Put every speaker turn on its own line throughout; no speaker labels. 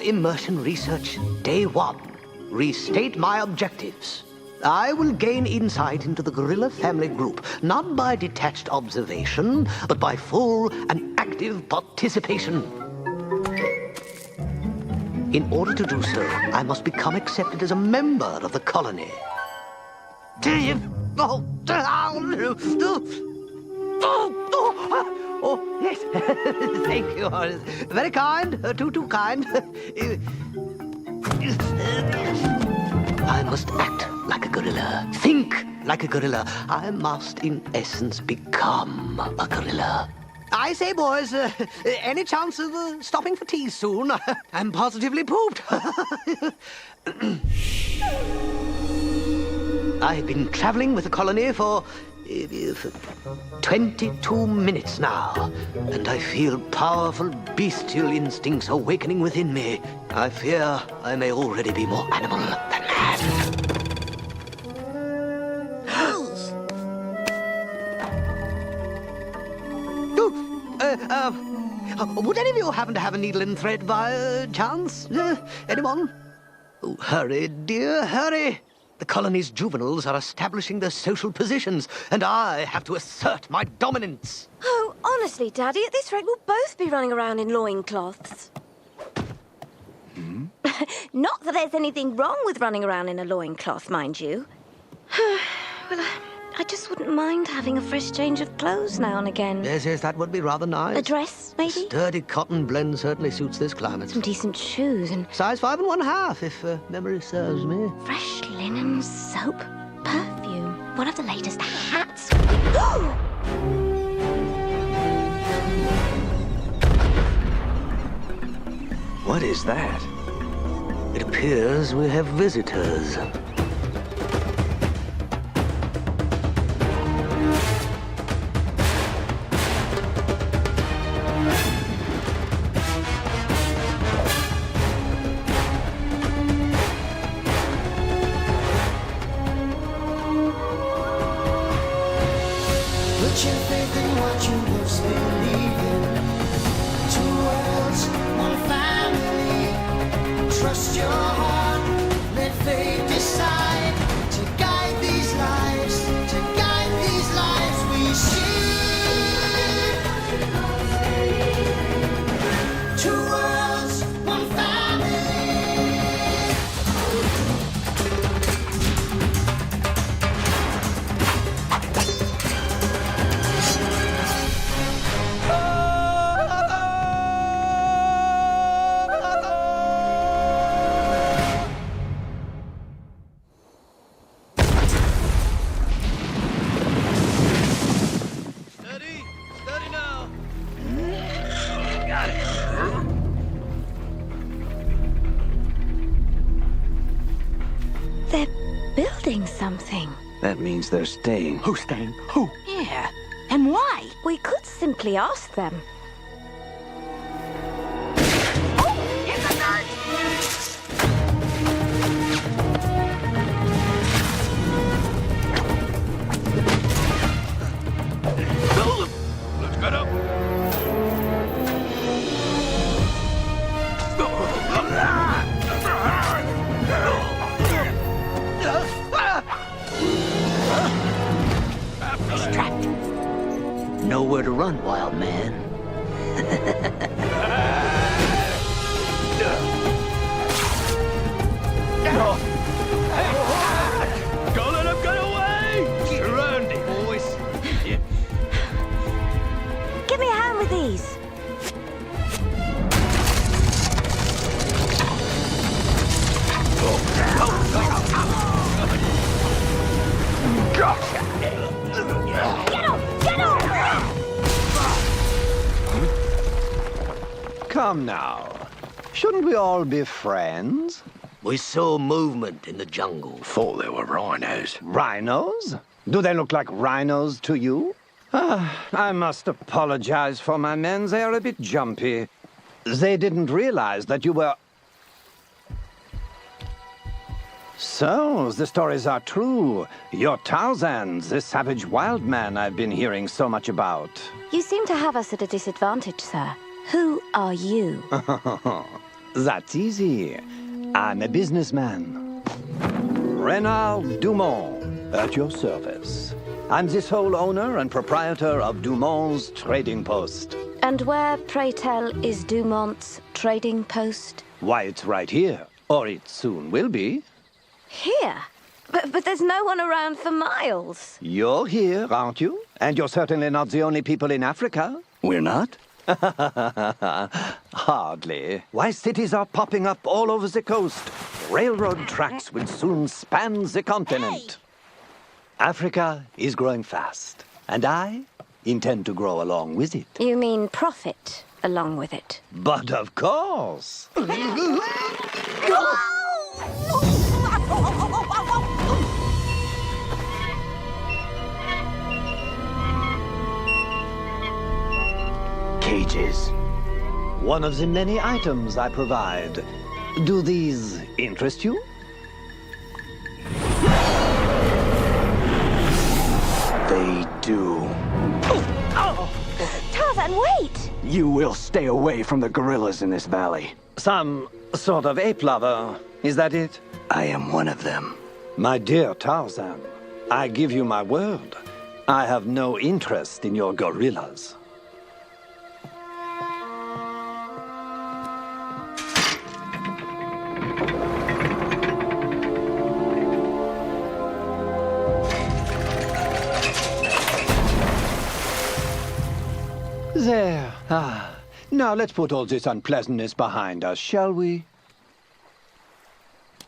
immersion research, day 1. Restate my objectives. I will gain insight into the gorilla family group, not by detached observation, but by full and active participation. In order to do so, I must become accepted as a member of the colony. Oh, yes. Thank you. Very kind. Too kind. I must act like a gorilla. Think like a gorilla. I must, in essence, become a gorilla. I say, boys, any chance of stopping for tea soon? I'm positively pooped. I've been traveling with the colony for 22 minutes now, and I feel powerful bestial instincts awakening within me. I fear I may already be more animal than man. Would any of you happen to have a needle and thread by chance? Anyone? Oh, hurry, dear, hurry. The colony's juveniles are establishing their social positions, and I have to assert my dominance.
Oh, honestly, Daddy, at this rate we'll both be running around in loincloths. Not that there's anything wrong with running around in a loincloth, mind you. Well, I just wouldn't mind having a fresh change of clothes now and again.
Yes, that would be rather nice.
A dress, maybe?
Sturdy cotton blend certainly suits this climate.
Some decent shoes and...
Size 5 1/2, if memory serves me.
fresh linen, soap, perfume. One of the latest hats.
What is that?
It appears we have visitors.
Put your faith in what you most believe in. 2 worlds, 1 family. Trust your heart, let fate decide. To guide these lives, we see. 2 worlds, 1 family.
Steady now. Got it.
They're building something.
That means they're staying.
Who's staying? Who?
Yeah. And why? We could simply ask them.
Let's get up.
Trapped. Nowhere to run, wild man.
Don't let him get away! Surrounded, boys.
Give me a hand with these. Get off! Get off!
Come now. Shouldn't we all be friends?
We saw movement in the jungle.
Thought they were rhinos.
Rhinos? Do they look like rhinos to you? I must apologize for my men. They are a bit jumpy. They didn't realize that you were... So, the stories are true. You're Tarzan, the savage wild man I've been hearing so much about.
You seem to have us at a disadvantage, sir. Who are you?
That's easy. I'm a businessman. Renard Dumont, at your service. I'm the sole owner and proprietor of Dumont's Trading Post.
And where, pray tell, is Dumont's trading post?
Why, it's right here. Or it soon will be.
Here? But there's no one around for miles.
You're here, aren't you? And you're certainly not the only people in Africa.
We're not?
Hardly. Why, cities are popping up all over the coast. Railroad tracks will soon span the continent. Africa is growing fast, and I intend to grow along with it.
You mean profit along with it?
But of course.
Cages.
One of the many items I provide. Do these interest you?
They do.
Tarzan, wait!
You will stay away from the gorillas in this valley.
Some sort of ape lover, is that it?
I am one of them.
My dear Tarzan, I give you my word. I have no interest in your gorillas. There. Now let's put all this unpleasantness behind us, shall we?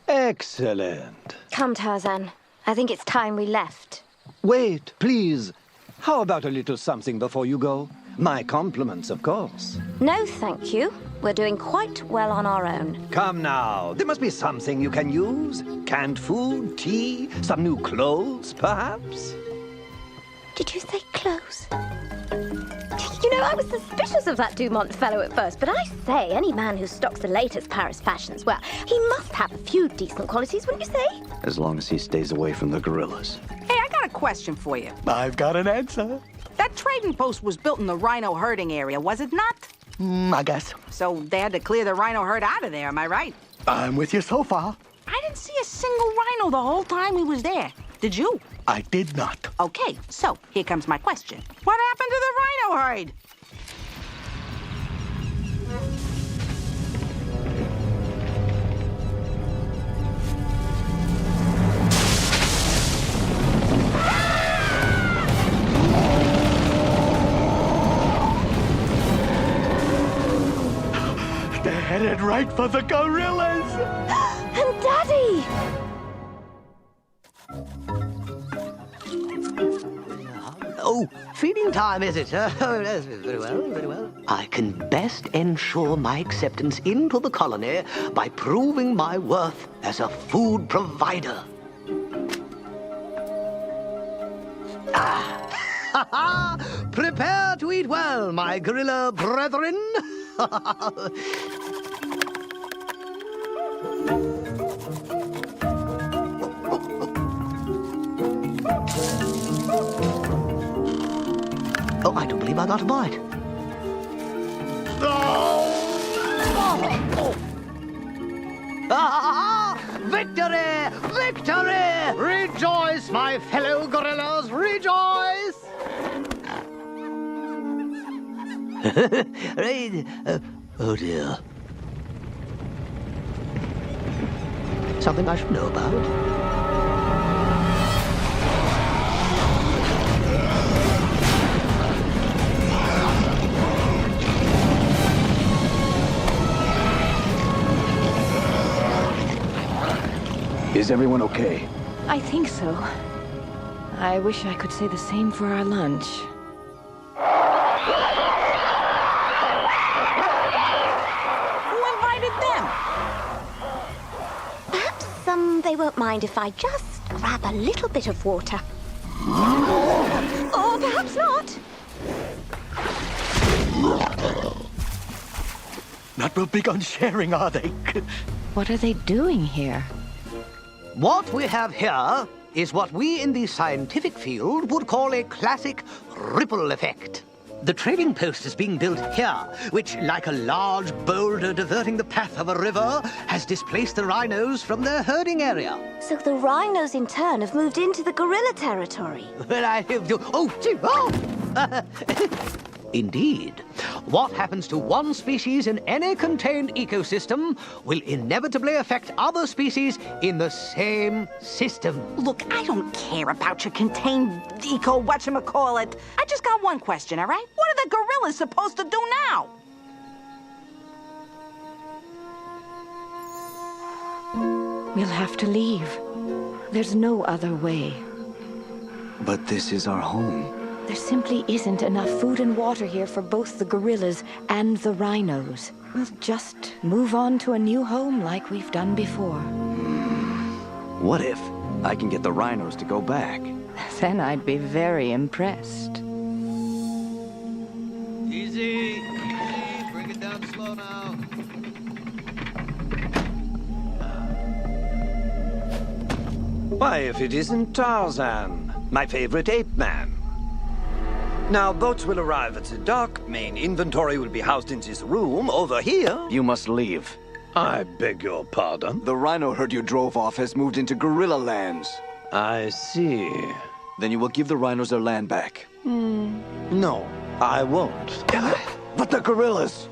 Excellent.
Come, Tarzan. I think it's time we left.
Wait, please. How about a little something before you go? My compliments, of course.
No, thank you. We're doing quite well on our own.
Come now. There must be something you can use. Canned food, tea, some new clothes, perhaps?
Did you say clothes? You know, I was suspicious of that Dumont fellow at first, but I say, any man who stocks the latest Paris fashions, well, he must have a few decent qualities, wouldn't you say?
As long as he stays away from the gorillas.
Hey, I got a question for you.
I've got an answer.
That trading post was built in the rhino herding area, was it not?
I guess.
So they had to clear the rhino herd out of there, am I right?
I'm with you so far.
I didn't see a single rhino the whole time we was there. Did you?
I did not.
Okay, so here comes my question. What happened to the rhino herd?
They're headed right for the gorillas.
And Daddy!
Oh, feeding time, is it? Oh, yes, very well, very well. I can best ensure my acceptance into the colony by proving my worth as a food provider. Prepare to eat well, my gorilla brethren. Oh, I do believe I got a bite. Victory! Victory! Rejoice, my fellow gorillas, rejoice! Oh dear. Something I should know about?
Is everyone okay?
I think so. I wish I could say the same for our lunch.
Who invited them?
Perhaps they won't mind if I just grab a little bit of water. Or perhaps not.
Not real big on sharing, are they?
What are they doing here?
What we have here is what we in the scientific field would call a classic ripple effect. The trading post is being built here, which, like a large boulder diverting the path of a river, has displaced the rhinos from their herding area.
So the rhinos, in turn, have moved into the gorilla territory.
Well, Indeed. What happens to one species in any contained ecosystem will inevitably affect other species in the same system.
Look, I don't care about your contained whatchamacallit. I just got one question, all right? What are the gorillas supposed to do now?
We'll have to leave. There's no other way.
But this is our home.
There simply isn't enough food and water here for both the gorillas and the rhinos. We'll just move on to a new home like we've done before.
What if I can get the rhinos to go back?
Then I'd be very impressed.
Easy, easy. Bring it down slow now.
Why, if it isn't Tarzan, my favorite ape man. Now, boats will arrive at the dock. Main inventory will be housed in this room over here.
You must leave.
I beg your pardon?
The rhino herd you drove off has moved into gorilla lands.
I see.
Then you will give the rhinos their land back.
No, I won't.
But the gorillas!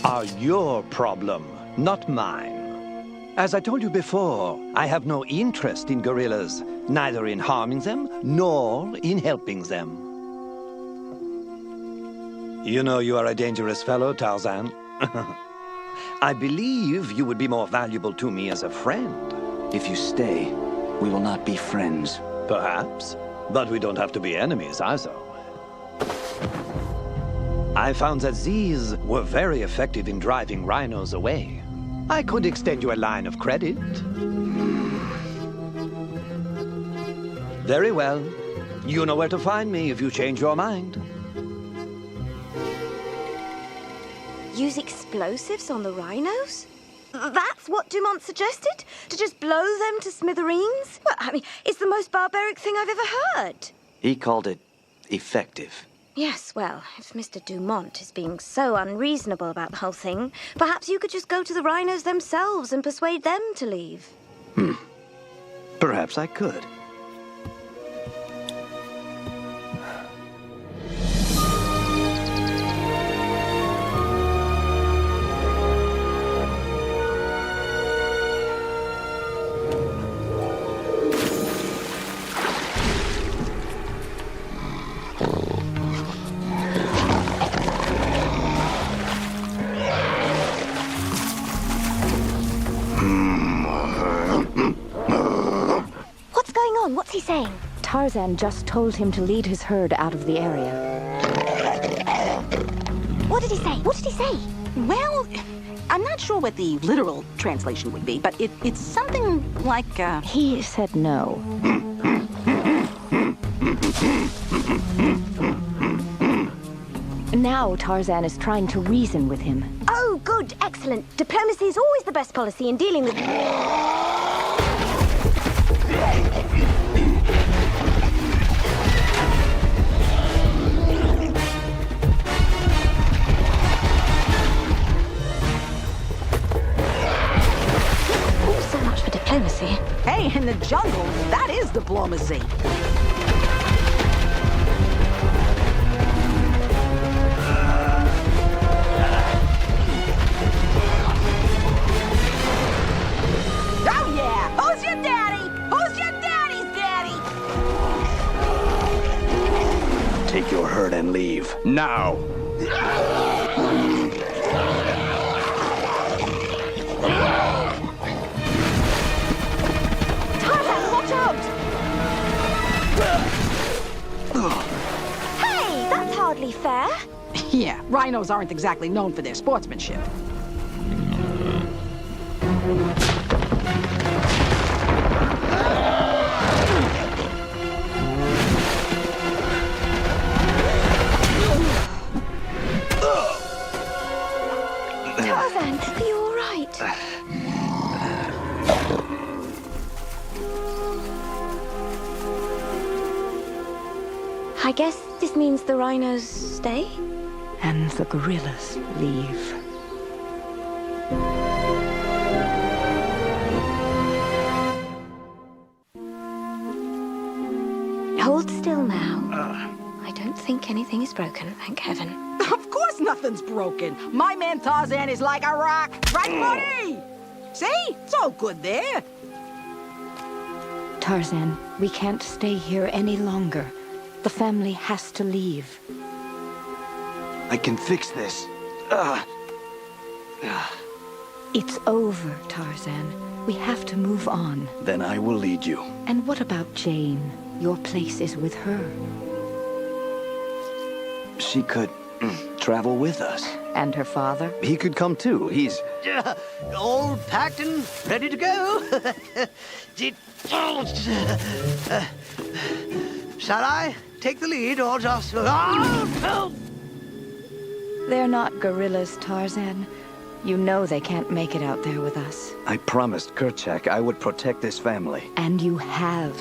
Are your problem, not mine. As I told you before, I have no interest in gorillas, neither in harming them nor in helping them. You know you are a dangerous fellow, Tarzan. I believe you would be more valuable to me as a friend.
If you stay, we will not be friends.
Perhaps, but we don't have to be enemies either. I found that these were very effective in driving rhinos away. I could extend you a line of credit. Very well. You know where to find me if you change your mind.
Use explosives on the rhinos? That's what Dumont suggested? To just blow them to smithereens? Well, I mean, it's the most barbaric thing I've ever heard.
He called it effective.
Yes, well, if Mr. Dumont is being so unreasonable about the whole thing, perhaps you could just go to the rhinos themselves and persuade them to leave.
Perhaps I could.
What's he saying?
Tarzan just told him to lead his herd out of the area.
What did he say? What did he say?
Well, I'm not sure what the literal translation would be, but it's something like,
He said no. Now Tarzan is trying to reason with him.
Oh, good, excellent. Diplomacy is always the best policy in dealing with... So much for diplomacy.
hey, in the jungle, that is diplomacy. Oh, yeah! Who's your daddy? Who's your daddy's daddy?
Take your herd and leave. Now!
Tarzan, watch out! Hey, that's hardly fair.
Yeah, rhinos aren't exactly known for their sportsmanship.
Tarzan, are you all right? I guess This means the rhinos stay?
And the gorillas leave.
Hold still now. I don't think anything is broken, thank heaven.
Of course nothing's broken. My man Tarzan is like a rock. Right, buddy? See? It's all good there.
Tarzan, we can't stay here any longer. The family has to leave.
I can fix this.
It's over, Tarzan. We have to move on.
Then I will lead you.
And what about Jane? Your place is with her.
She could travel with us.
And her father?
He could come too. He's...
All packed and ready to go. Shall I take the lead or just...
They're not gorillas, Tarzan. You know they can't make it out there with us.
I promised Kerchak I would protect this family.
And you have.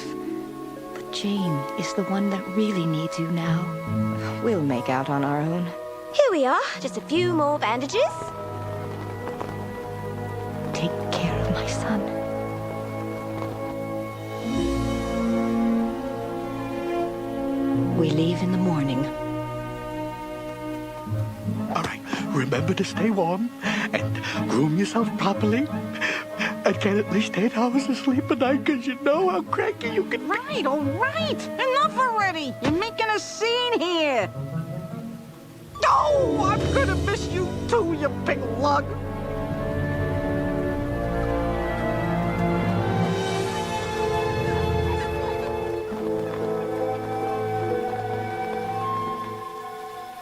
But Jane is the one that really needs you now. We'll make out on our own.
Here we are, just a few more bandages.
Take care of my son. We leave in the morning.
All right, remember to stay warm and groom yourself properly. And get at least 8 hours of sleep a night, because you know how cranky you can be.
Right, all right. Enough already. You're making a scene here. Oh, I'm gonna miss you too, you big lug.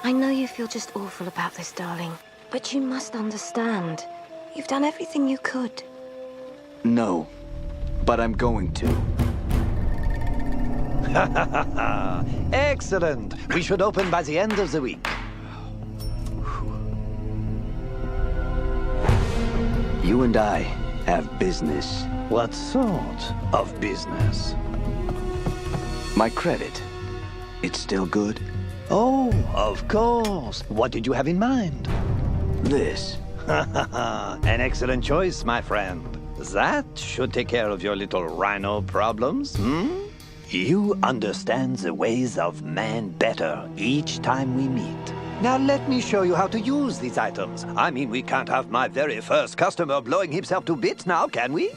I know you feel just awful about this, darling. But you must understand. You've done everything you could.
No, but I'm going to.
Excellent. We should open by the end of the week.
You and I have business.
What sort of business?
My credit. It's still good?
Oh, of course. What did you have in mind?
This.
An excellent choice, my friend. That should take care of your little rhino problems, You understand the ways of man better each time we meet. Now let me show you how to use these items. I mean, we can't have my very first customer blowing himself to bits now, can we?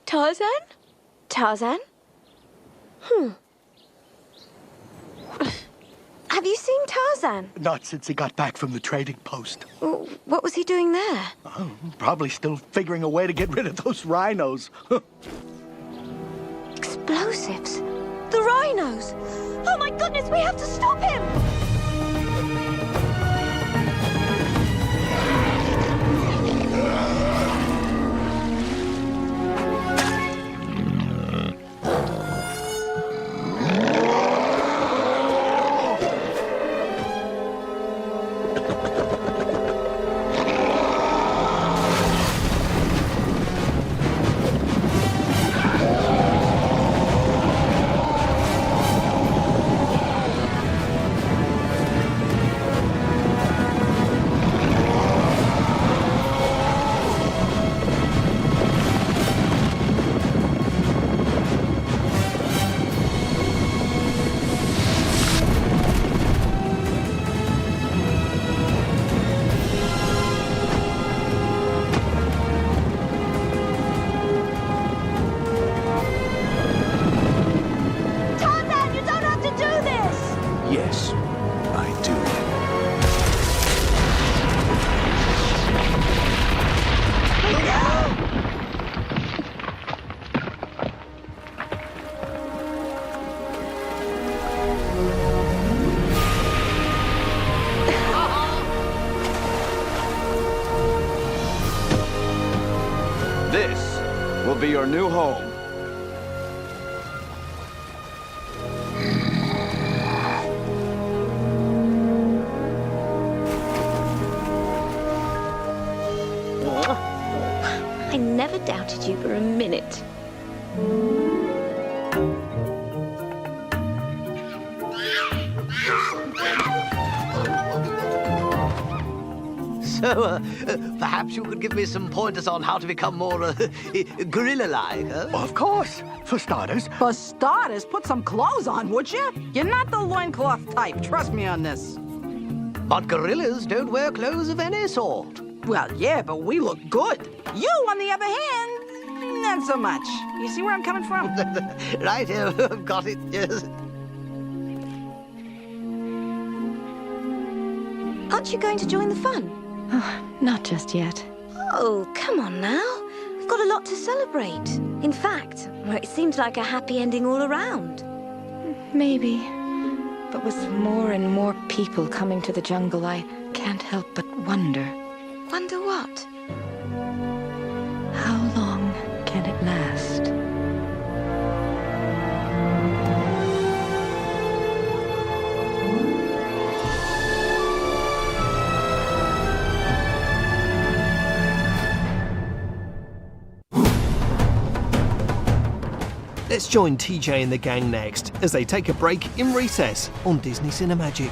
Tarzan? Tarzan? Have you seen Tarzan?
Not since he got back from the trading post.
What was he doing there?
Oh, probably still figuring a way to get rid of those rhinos.
Explosives? The rhinos! Oh my goodness, we have to stop him!
Yes, I do. This will be your new home.
I never doubted you for a minute.
So, perhaps you could give me some pointers on how to become more gorilla-like, huh?
Of course. For starters,
For starters, put some clothes on, would you? You're not the loincloth type, trust me on this.
But gorillas don't wear clothes of any sort.
Well, yeah, but we look good. You, on the other hand, not so much. You see where I'm coming from?
Right, I've got it, yes.
Aren't you going to join the fun?
Not just yet.
Oh, come on now. We've got a lot to celebrate. In fact, it seems like a happy ending all around.
Maybe. But with more and more people coming to the jungle, I can't help but wonder.
Wonder what?
How long can it last?
Let's join TJ and the gang next as they take a break in recess on Disney Cinemagic.